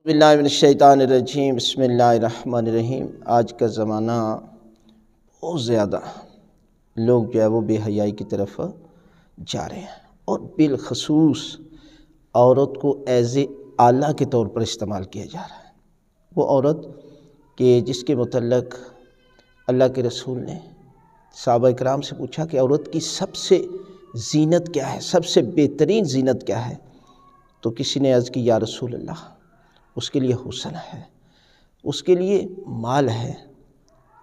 باللہ من الشیطان الرجیم، بسم اللہ الرحمن الرحیم۔ آج کا زمانہ بہت زیادہ لوگ جو ہے وہ بے حیائی کی طرف جا رہے ہیں، اور بالخصوص عورت کو ایز اے آلہ کے طور پر استعمال کیا جا رہا ہے۔ وہ عورت کہ جس کے متعلق اللہ کے رسول نے صحابہ اکرام سے پوچھا کہ عورت کی سب سے زینت کیا ہے، سب سے بہترین زینت کیا ہے، تو کسی نے عرض کی یا رسول اللہ اس کے لیے حسن ہے، اس کے لیے مال ہے،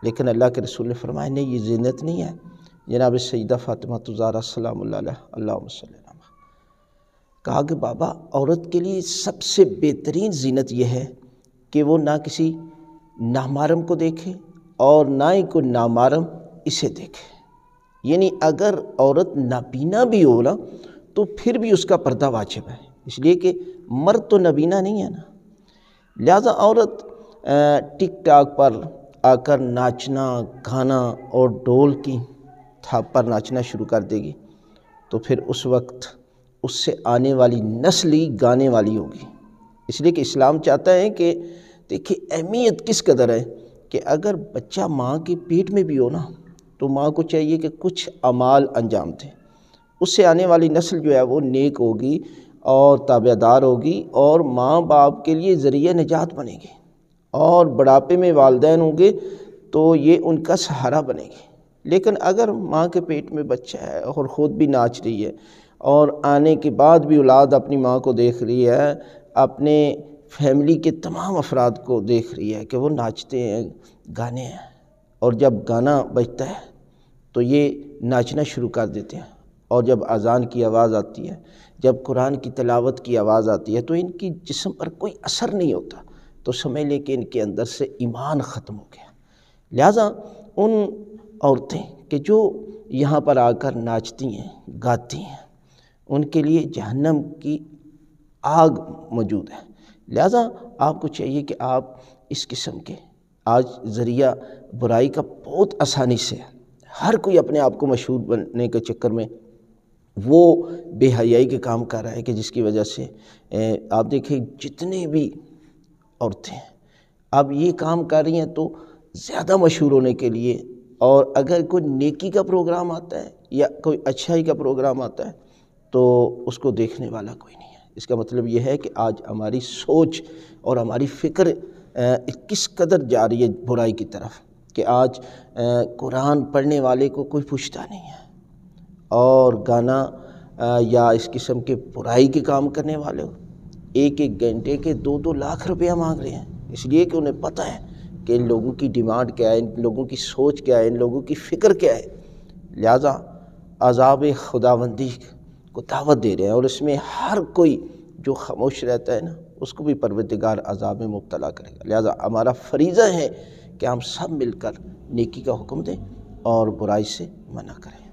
لیکن اللہ کے رسول نے فرمایا نہیں، یہ زینت نہیں ہے۔ جناب سیدہ فاطمہ الزہرا سلام اللہ علیہ اللہم صلی اللہ علیہ کہا کہ بابا عورت کے لیے سب سے بہترین زینت یہ ہے کہ وہ نہ کسی نامحرم کو دیکھے اور نہ ہی کوئی نامحرم اسے دیکھے۔ یعنی اگر عورت نابینا بھی ہو نا تو پھر بھی اس کا پردہ واجب ہے، اس لیے کہ مرد تو نابینا نہیں ہے نا۔ لہذا عورت ٹک ٹاک پر آ کر ناچنا گانا اور ڈول کی تھاپ پر ناچنا شروع کر دے گی تو پھر اس وقت اس سے آنے والی نسل ہی گانے والی ہوگی۔ اس لیے کہ اسلام چاہتا ہے کہ دیکھیں اہمیت کس قدر ہے کہ اگر بچہ ماں کے پیٹ میں بھی ہو نا تو ماں کو چاہیے کہ کچھ اعمال انجام دے، اس سے آنے والی نسل جو ہے وہ نیک ہوگی اور تابعدار ہوگی اور ماں باپ کے لیے ذریعہ نجات بنے گی، اور بڑھاپے میں والدین ہوں گے تو یہ ان کا سہارا بنے گی۔ لیکن اگر ماں کے پیٹ میں بچہ ہے اور خود بھی ناچ رہی ہے اور آنے کے بعد بھی اولاد اپنی ماں کو دیکھ رہی ہے، اپنے فیملی کے تمام افراد کو دیکھ رہی ہے کہ وہ ناچتے ہیں گانے ہیں، اور جب گانا بجتا ہے تو یہ ناچنا شروع کر دیتے ہیں، اور جب اذان کی آواز آتی ہے، جب قرآن کی تلاوت کی آواز آتی ہے تو ان کی جسم پر کوئی اثر نہیں ہوتا، تو سمجھ لیں کہ ان کے اندر سے ایمان ختم ہو گیا۔ لہٰذا ان عورتیں کہ جو یہاں پر آ کر ناچتی ہیں گاتی ہیں ان کے لیے جہنم کی آگ موجود ہے۔ لہٰذا آپ کو چاہیے کہ آپ اس قسم کے آج ذریعہ برائی کا بہت آسانی سے ہے، ہر کوئی اپنے آپ کو مشہور بننے کے چکر میں وہ بے حیائی کے کام کر رہا ہے کہ جس کی وجہ سے آپ دیکھیں جتنے بھی عورتیں اب یہ کام کر رہی ہیں تو زیادہ مشہور ہونے کے لیے، اور اگر کوئی نیکی کا پروگرام آتا ہے یا کوئی اچھائی کا پروگرام آتا ہے تو اس کو دیکھنے والا کوئی نہیں ہے۔ اس کا مطلب یہ ہے کہ آج ہماری سوچ اور ہماری فکر کس قدر جا رہی ہے برائی کی طرف کہ آج قرآن پڑھنے والے کو کوئی پوچھتا نہیں ہے، اور گانا یا اس قسم کے برائی کے کام کرنے والے ایک ایک گھنٹے کے 2-2 لاکھ روپیہ مانگ رہے ہیں، اس لیے کہ انہیں پتہ ہے کہ ان لوگوں کی ڈیمانڈ کیا ہے، ان لوگوں کی سوچ کیا ہے، ان لوگوں کی فکر کیا ہے۔ لہٰذا عذاب خداوندی کو دعوت دے رہے ہیں، اور اس میں ہر کوئی جو خاموش رہتا ہے نا اس کو بھی پروردگار عذاب میں مبتلا کرے گا۔ لہٰذا ہمارا فریضہ ہے کہ ہم سب مل کر نیکی کا حکم دیں اور برائی سے منع کریں۔